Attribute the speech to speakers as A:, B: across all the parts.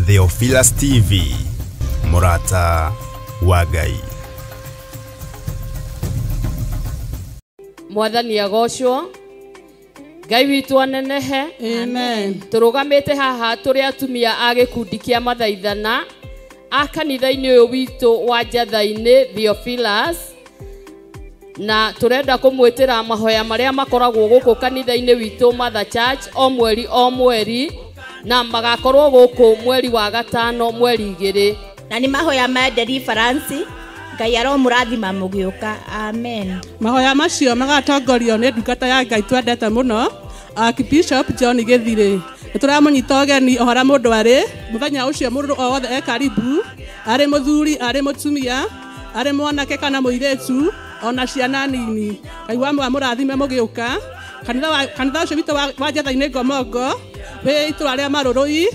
A: Theophilus TV, Murata wa Ngai.
B: Mwathani agocwo, Ngai witũ anenehe.
C: Amen.
B: Turugamite haha turi atumia a gikundi kia mathaithana a kanitha-ini uyu witũ wa Njatha-ini Theophilus, na turenda kumwitira mahoya maria makoragwo guku kanitha-ini witũ Mother Church o mweri na magakorwo guku mweri wa gatano mweri 2,
D: na ni mahoya ma deliverance. Ngai aro murathima mugiuka. Amen.
C: Mahoya macio magatongorio ni ndungata ya Ngai twendete muno Archbishop John Githire. Turamunyita ogeni ohara mundu ari muthenya ucio mundu o wothe karibu, ari muthuri ari mutumia ari mwanake kana muiretu ona ciana nini. Ngai wa murathime mugiuka. Kanitha ucio witu wa Njatha-ini Ngomongo we itu aria marurui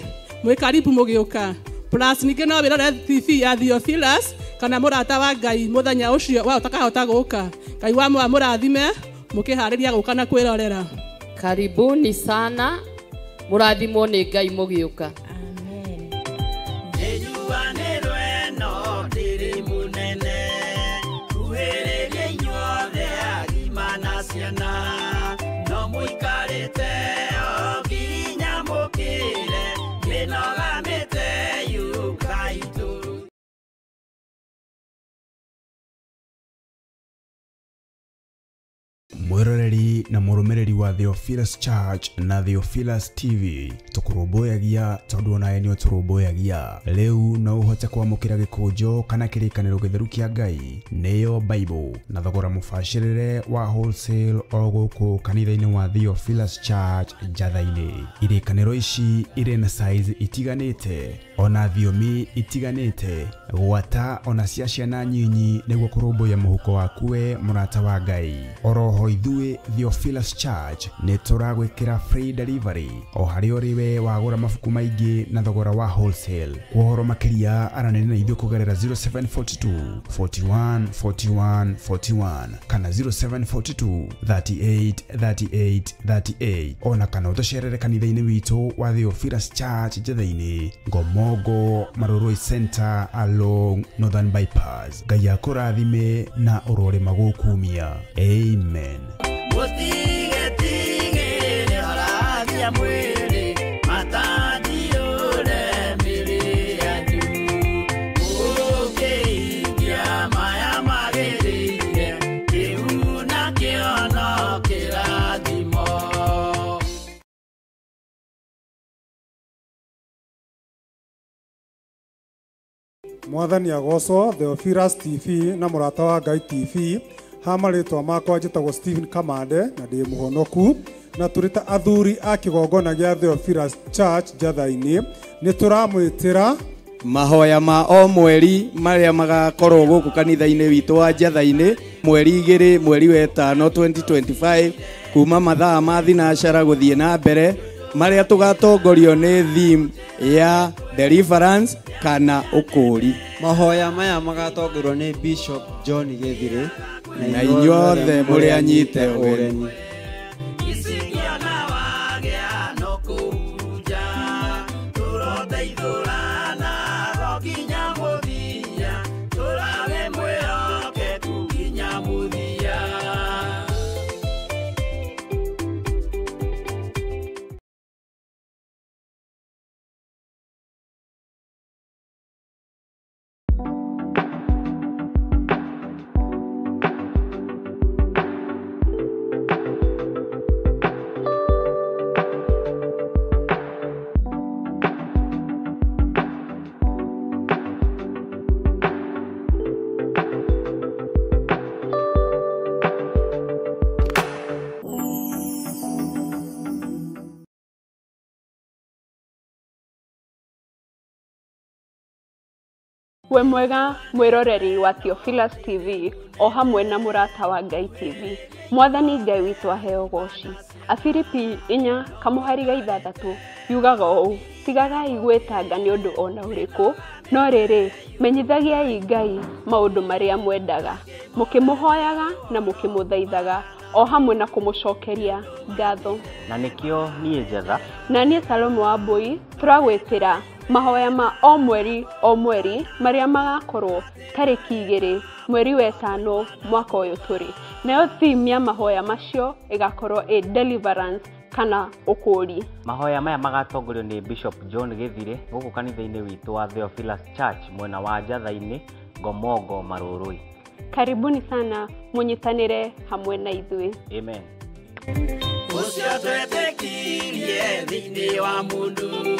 C: mwi karibu mugiuka. Plus ninge no wirore TV ya Theophilus kana murata wa Ngai muthenya ucio wa utakahota guka. Ngai wa murathime mukihariria guka na kwirorera.
B: Karibuni sana, murathimwo ni Ngai mugiuka.
D: Amen.
A: Mwiroreri na murumireri wa Theophilus Church na Theophilus TV tukuruboyagia tondu onaye ni turuboyagia. Leu no uhote kwamukira gikunjo kana kirikaniro githeru kia Ngai neyo Bible na thogora mufashirire wa wholesale o guku kanitha-ini wa Theophilus Church Njatha-ini. Irikaniro ici ire na size itiganite ona thiomi itiganite gwata ona cia ciana nyinyi niguo kuruboya muhuko wakuwe murata wa Ngai. Oroho ithuĩ Theophilus Church nĩ tũragwĩkĩra free delivery o harĩ ũrĩwe wagũra mabuku maingĩ na thogora wa wholesale. Kuhoro makĩria aranĩria na ithuĩ kũgerera 0742 41 41 41 kana 0742 38 38 38 ona kana ũtũcerere kanitha-inĩ witũ wa Theophilus Church Njatha-ini Ngomongo Maroroi Center along Northern Bypass. Ngai akũrathime na ũrore magũkumia. Amen.
E: Mwathani agocwo. Theophilus TV na murata wa Ngai TV. Hamaritwa makwa njitagwo Stephen Kamande na ndi muhonoku na turita athuri a kigongona gia Theophilus Church Njatha-ini ni turamwitira
F: mahoya ma o mweri maria magakorwo guku kanitha-ini witu wa Njatha-ini mweri 2 mweri wa 5 2025 kuma mathaa ma thinacara guthie na mbere maria tugatongorio ni theme ya deliverance kana ukuri.
G: Mahoya maya magatongorwo ni Bishop John Githire
F: na inyuothe muri anyite ureni.
H: We mwega mwiroreri wa Theophilus TV o hamwe na murata wa Ngai TV. Mwathani Ngai witũ aheo goci. Afilipi 4:6 yugaga ũũ: tigagai gwĩtanga nĩ ũndũ ona ũrĩkũ, no rĩrĩ menyithagiai Ngai maũndũ marĩa mwendaga, mũkĩmũhoyaga na mũkĩmũthaithaga o hamwe na kumucokeria ngatho.
I: Na nikio niĩ Jetha
H: na niĩ Salome Wambui turagwĩtĩra mahoya ma o mweri maria magakorwo tarĩki 2 mweri wa 5 mwaka ũyũ tũrĩ. Nayo theme ya mahoya macio igakorwo deliverance kana ũkũri.
I: Mahoya maya magatongorio nĩ Bishop John Githire gũkũ kanitha-inĩ witũ wa Theophilus Church mwena wa Njatha-inĩ Ngomongo Marũrũi.
H: Karibuni sana munyitanire hamwe na ithuĩ.
I: Amen.
J: Ucio twetĩkirie thĩinĩ wa mũndũ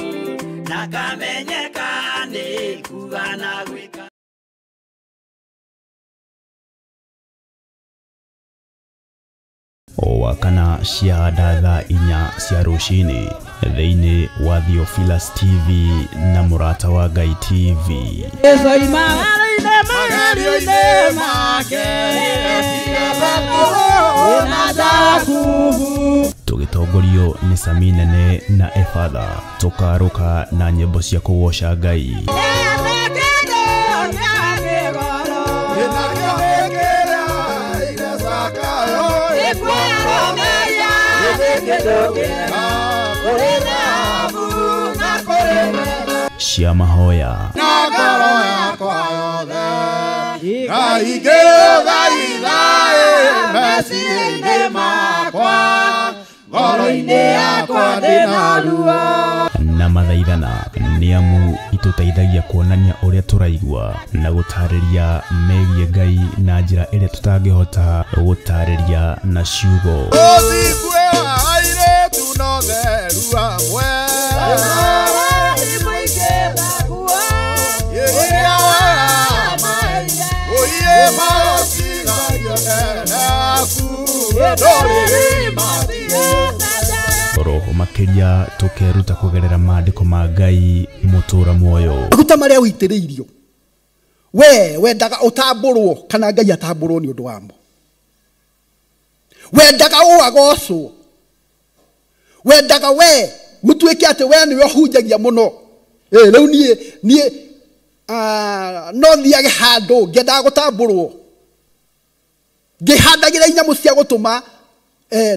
J: na kamenyeka nĩ kuga na gwĩka.
A: Wakana ciahanda thaa 4 cia rũcinĩ thĩinĩ wa Theophilus TV na mũrata wa Ngai TV. Tũgĩtongorio nĩ Sami Nene na Efatha, tũkarũka na nyĩmbo cia kũgoca Ngai. Cia mahoya
K: na ngoro yakwa yothe Ngai ngĩthaithaĩ meciria-inĩ makwa ngoro-inĩ yakwa ndĩna ruo
A: na mathaithana nĩ amu itũteithagia kuonania ũrĩa tũraigua na gũtarĩria megiĩ Ngai na njĩra ĩrĩa tũtangĩhota gũtarĩria na ciugo.
K: Ũthingue airĩtu no theru hamwe
A: Roho makĩria tũkeruta kũgerera maandĩko ma Ngai mũtũũra muoyo.
L: Maguta marĩa ũitĩrĩirio wendaga ũtambũrwo kana Ngai atambũrwo nĩ ũndũ wamo. Wendaga ũagocwo, wendaga gũtuĩke atĩ nĩwe ũhunjagia mũno. Rĩu niĩ no thiage handũ ngĩendaga gũtambũrwo, ngĩhandagĩra inyamũ cia gũtũma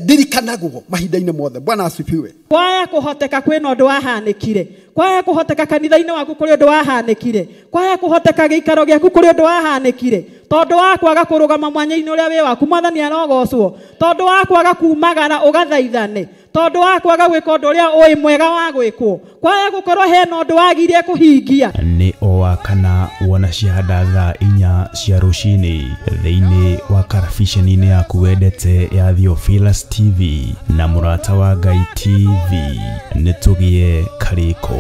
L: ndirikanagwo mahinda-inĩ mothe. Bwana asifiwe.
M: Kwaya kũhoteka kwĩna ũndũ wahanĩkire, kwaya kũhoteka kanitha-inĩ waku kũrĩ ũndũ wahanĩkire, kwaya kũhoteka gĩikaro gĩaku kũrĩ ũndũ wahanĩkire, tondũ wa kwaga kũrũgama mwanya-inĩ ũrĩa wĩ waku. Mwathani arogocwo. Tondũ wa kwaga kumagara ũgathaithane, tondũ wa kwaga gwĩka ũndũ ũrĩa ũĩ mwega wa gwĩkwo, kwaya gũkorwo hena ũndũ wagirie kũhingia.
A: Nĩ o wakana wona ciahanda thaa 4 cia rũcinĩ thĩinĩ wa karabiceni-inĩ yaku wendete ya Theophilus TV na mũrata wa Ngai TV. Nĩ tũgĩe karĩko.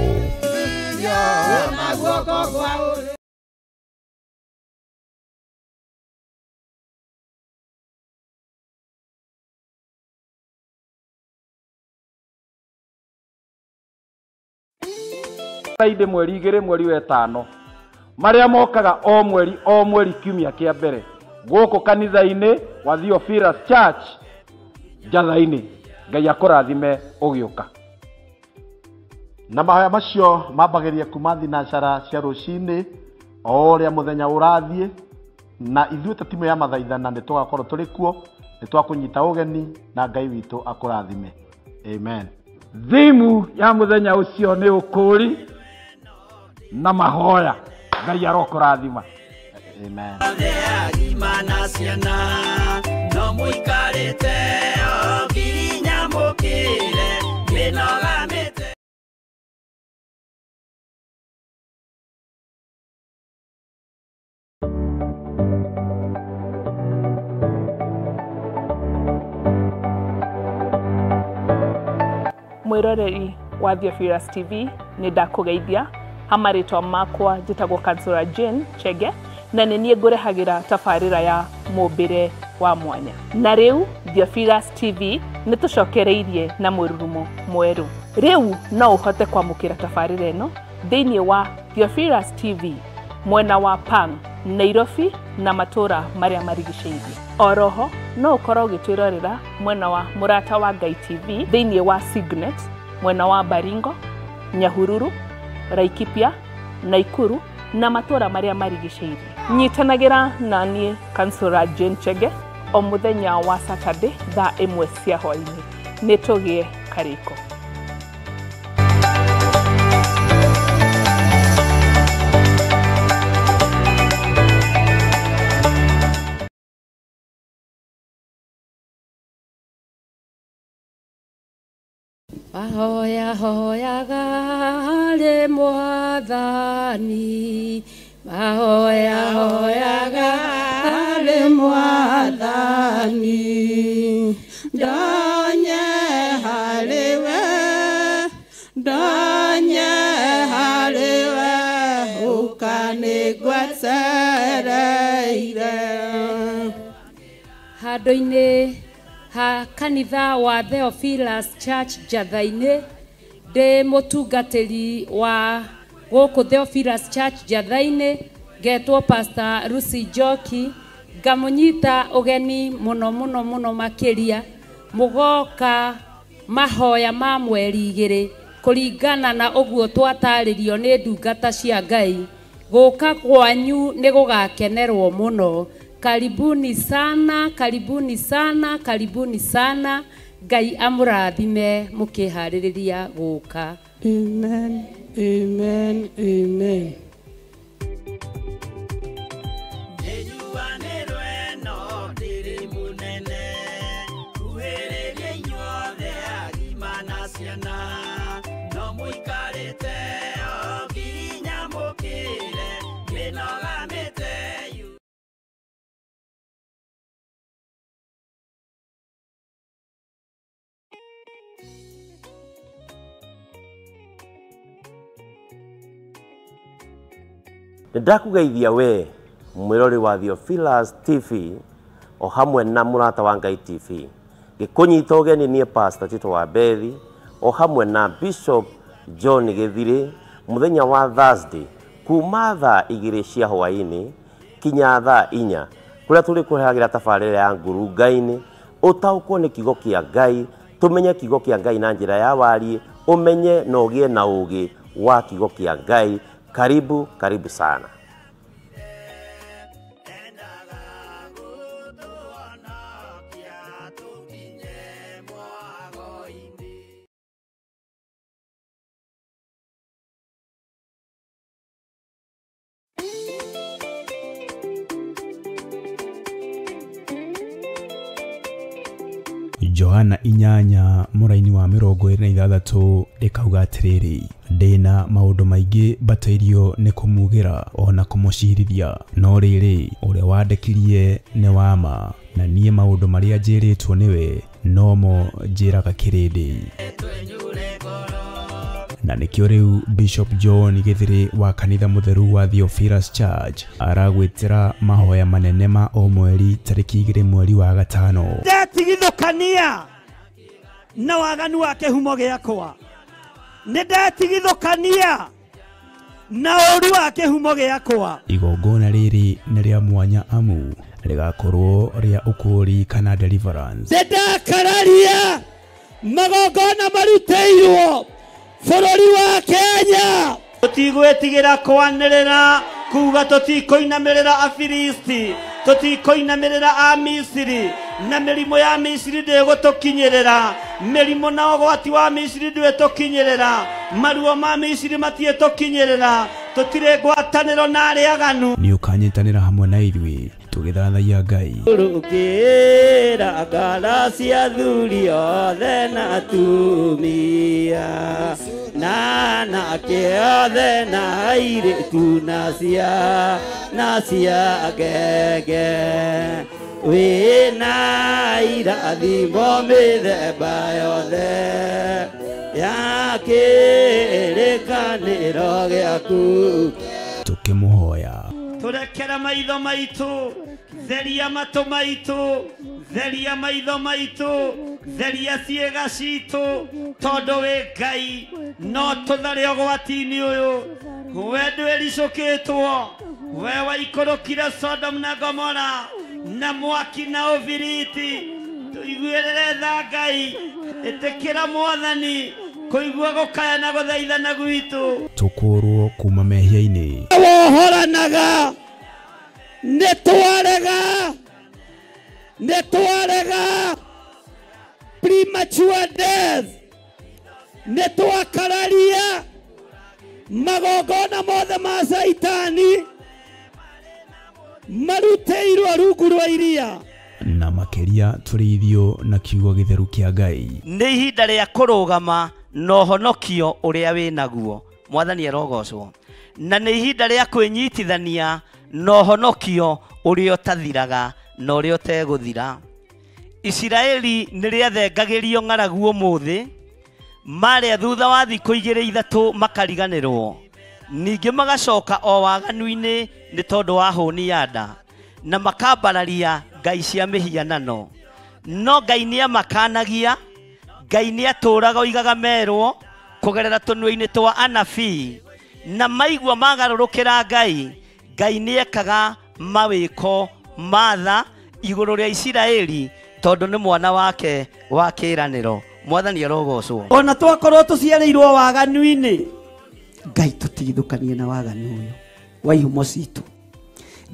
N: Friday mweri 2 mweri wa 5 maria mokaga o mweri kiumia kĩa mbere gũkũ kanitha-inĩ wa Theophilus Church Njatha-inĩ. Ngai akũrathime ũgĩũka.
O: Na mahoya macio mambagĩrĩria kuma thinacara cia rũcinĩ o ũrĩa mũthenya ũrathiĩ, na ithuĩ ta timu ya mathaithana nĩ tũgakorwo tũrĩ kuo, nĩ twakũnyita ũgeni na Ngai witũ akũrathime. Amen.
N: Thimu ya mũthenya ũcio nĩ ũkũri na mahoya. Ngai arokũrathima.
O: Amen.
J: Agimana ciana no mũikarĩte o nginya mũkĩre mwĩnogamĩte.
H: Mwĩroreri wa Theophilus TV nĩ ndakũgeithia. Hamarĩtwa makwa njĩtagwo Kansora Jane Chege na nĩ niĩ ngũrehagĩra tabarĩra ya mũmbĩre wa mwanya. Na rĩu Theophilus TV nĩ tũcokereirie na mũrurumo mwerũ. Rĩu no ũhote kwamũkĩra tabarĩra ĩno thĩinĩ wa Theophilus TV mwena wa Pang, Nairobi na matũra marĩa marigicĩirie. Oroho no ũkorwo ũgĩtwĩrorera mwena wa mũrata wa Ngai TV thĩinĩ wa Signet mwena wa Baringo, Nyahururu, Laikipia, Naikuru na matũra marĩa marigicĩirie. Nyitanagĩra na niĩ Kansora Jane Chege o muthenya wa Saturday thaa 1 cia hwainĩ. Nĩtũgĩe kariko.
B: Mahoya hoyaga harĩ Mwathani, mahoya hoyaga harĩ Mwathani, ndonye harĩwe, ndonye harĩwe, ũkanĩngwetereire. Handũ-inĩ ha kanitha wa Theophilus Church Njatha-inĩ, ndĩ mũtungatĩri wa gũkũ Theophilus Church Njatha-inĩ, ngetwo Pastor Lucy Njoki, ngamũnyita ũgeni mũno makĩria, mũgoka mahoya ma mweri 2 kũringana na ũguo twatarĩrio nĩ ndungata cia Ngai. Gũka kwanyu nĩ gũgakenerwo mũno. Karibuni sana, karibuni sana, karibuni sana. Ngai amũrathime mũkĩharĩrĩria gũka. Amen, amen, amen.
P: Ndakugeithia we mwirori wa Theophilus TV o hamwe na murata wa Ngai TV. Gikunyita ugeni nie Pastor Tito wa Bethi o hamwe na Bishop John Githire muthenya wa Thursday kuma thaa 2 cia hwaini kinya thaa 4 kuria tuli kuheagira tabarĩra ya nguru Ngai-inĩ utaukwo ni kigo kia Ngai, tumenye kigo kia Ngai na njira ya wari, umenye na ugie na ugi wa kigo kia Ngai. Karibu, karibu sana.
A: Johana 8 mũraini wa 26 ikauga atiriri, ndina maundu maingi batairio ni kumugira ona kumucirithia, no riri uria wandekirie ni wama, na nie maundu maria njiritwo niwe nomo njiraga kirindi. Na nikio riu Bishop John Githire wa kanitha mutheru wa Theophilus Church aragwitira mahoya manene ma o mweri tariki 2 mweri wa gatano.
Q: Ndetigithukania na waganu wa kihumo giakwa, ndetigithukania na ũru wa kihumo giakwa.
A: Igongona riri nĩ rĩa mwanya amu rigakorwo ria ukuri kana deliverance.
Q: Ndakararia magongona maruteirwo bũrũri wa Kenya. Tutigwĩtigĩra kwanĩrĩra kuga tutikoinamĩrĩra Afilisti, tutikoinamĩrĩra a Misiri, na mĩrimũ ya Misiri ndĩgũtũkinyĩrĩra, mĩrimũ na ũgwati wa Misiri ndĩgũtũkinyĩrĩra, maruo ma Misiri matiĩtũkinyĩrĩra, tũtirĩ ngwatanĩro na arĩa aganu.
A: Nĩ ũkanyitanĩra hamwe na ithuĩ tũgĩthathaiya Ngai.
Q: Rũkĩra ngara cia athuri othe na atumia, na anake othe na airĩtu na cia ngenge, wĩna irathimo mĩthemba yothe ya kĩrĩkanĩro gĩaku.
A: Tukĩmũhoya
Q: turekera maitho maitu, theria matũ maitu, theria maitho maitu, theria ciĩga citũ, tondũ wĩ Ngai no tũthare ũgwati-inĩ ũyũ. We ndwĩricũkĩtwo, we waikũrũkire Sodom na Gomora na mwaki na ũbiriti. Tũiguĩrĩre tha Ngai, ĩtĩkĩra Mwathani kũigua gũkaya na gũthaithana gwitũ.
A: Tũkũrwo kuma mehia-inĩ,
Q: wohoranaga nĩ twarega netwarega premature death, netwakararia magongona mothe ma Saitani maruteirwo rungu rwa iria
A: na makeria turithio na kiugo githeru kia Ngai.
Q: Nĩ ihinda rĩa kũrũgama na ũhonokio ũrĩa wĩ naguo. Mwathani arogocwo. Na nĩ ihinda rĩa kwĩnyitithania na ũhonokio ũrĩa ũtathiraga na ũrĩa ũtegũthira. Isiraeli nĩ rĩathengagĩrio ng'aragu ũmũthĩ, marĩa thutha wa thikũ 2-3 makariganĩrwo. Ningĩ magacoka o waganu-inĩ nĩ tondũ wa hũni ya nda, na makambararia ngai cia mĩhianano. No Ngai nĩ amakanagia, Ngai nĩ atũraga oigaga merwo kũgerera tũnua-inĩ twa anabii, na maigua magarũrũkĩra Ngai, Ngai nĩ ekaga mawĩko matha igũrũ rĩa Isiraeli tondũ nĩ mwana wake wa kĩĩranĩro. Mwathani arogocwo. Ona twakorwo tũciarĩirwo waganu-inĩ, Ngai tũtigithũkanie na waganu ũyũ wa ihumo citũ.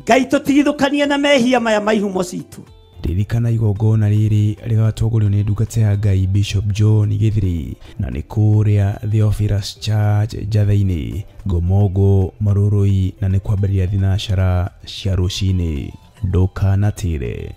Q: Ngai tũtigithũkanie na mehia maya ma ihumo citũ.
A: Ririkana igongona rĩrĩ rĩgatongorio nĩ ndungata ya Ngai Bishop John Githiri, na nĩ kũrĩa Theophilus Church Njatha-inĩ, Ngomongo, Marũrũi, na nĩ kwambĩrĩria thinacara cia rũcinĩ. Ndũkanatĩre.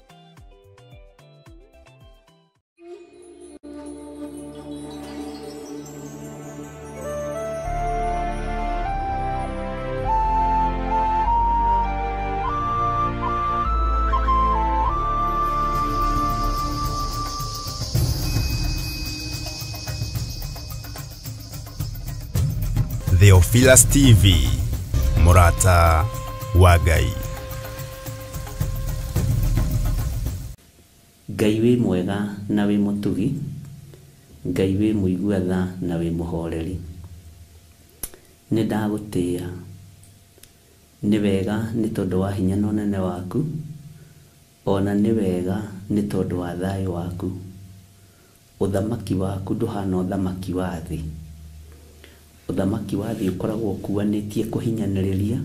A: Theophilus TV, Murata wa Ngai.
R: Ngai wĩ mwega na wĩ mũtugi, Ngai wĩ mũigua tha na wĩ mũhoreri. Nĩ ndagũtĩĩa, nĩ wega nĩ tondũ wa hinya na ũnene waku, ona nĩ wega nĩ tondũ wa thayũ waku. Ũthamaki waku ndũhana ũthamaki wa thĩ. Ũthamaki wa thĩ ũkoragwo ũkuanĩtie kũhinyanĩrĩria,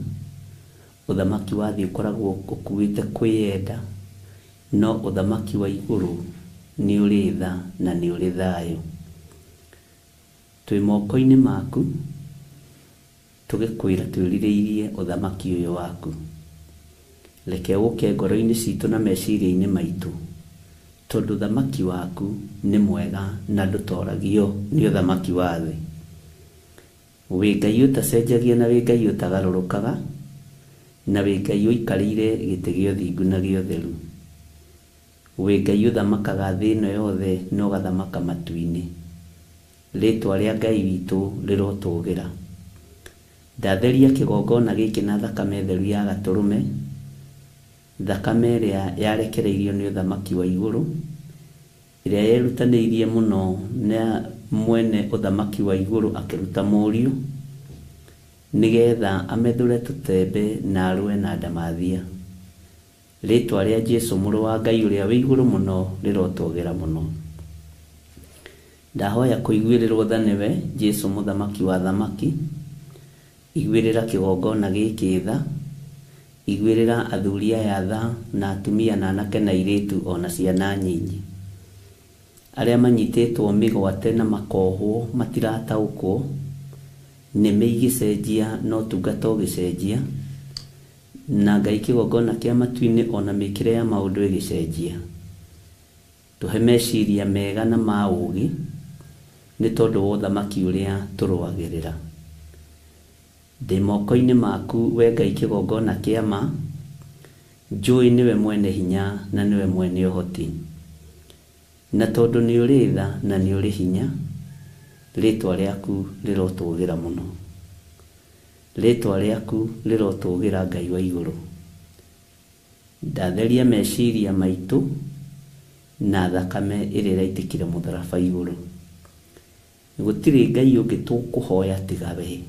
R: ũthamaki wa thĩ ũkoragwo ũkuĩte kwĩyenda, no ũthamaki wa igũrũ nĩ ũrĩ tha na nĩ ũrĩ thayũ. Twĩ moko-inĩ maku, tũgĩkwĩra twĩrirĩirie ũthamaki ũyũ waku. Reke ũke ngoro-inĩ citũ na meciria-inĩ maitũ, tondũ ũthamaki waku nĩ mwega na ndũtoragio nĩ ũthamaki wa thĩ. Wĩ Ngai ũtacenjagia na wĩ Ngai ũtagarũrũkaga, na wĩ Ngai ũikarĩire gĩtĩ gĩa ũthingu na gĩa ũtheru. Wĩ Ngai ũthamakaga thĩ ĩno yothe na ũgathamaka matu-inĩ. Rĩĩtwa rĩa Ngai witũ rĩrotũgĩra. Ndatheria kĩgongona gĩkĩ na thakame theru ya Gatũrũme, thakame ĩrĩa yarekereirio nĩ ũthamaki wa igũrũ, ĩrĩa yerutanĩirie mũno na mwene ũthamaki wa igũrũ akĩruta mũriũ, nĩgetha amethure tũtembe na arũe na ndamathia. Rĩĩtwa rĩa Jesũ mũrũ wa Ngai ũrĩa wĩ igũrũ mũno rĩrotũgĩra mũno. Ndahoya kũiguĩrĩrwo tha nĩwe Jesũ mũthamaki wa thamaki, iguĩrĩra kĩgongona gĩkĩ tha, iguĩrĩra athuri aya tha na atumia na anake na airĩtu ona ciana nyinyi. Arĩa manyitĩtwo mĩgwate na makohwo matirataũkwo, nĩme igĩcenjia no tungata ũgĩcenjia, na Ngai kĩgongona kĩa matu-inĩ ona mĩkĩre ya maũndũ ĩgĩcenjia. Tũhe meciria mega na ma ũũgĩ, nĩ tondũ wa ũthamaki ũrĩa tũrũagĩrĩra. Ndĩ moko-inĩ maku we Ngai kĩgongona kĩa ma, njũĩ nĩwe mwene hinya na nĩwe mwene ũhoti. Na tondũ nĩ ũrĩ tha na nĩ ũrĩ hinya, rĩĩtwa rĩaku rĩrotũgĩra mũno. Rĩĩtwa rĩaku rĩrotũgĩra Ngai wa igũrũ. Ndatheria meciria maitũ na thakame ĩrĩa ĩraitĩkire mũtharaba igũrũ. Gũtirĩ Ngai ũngĩ tũkũhoya tiga we.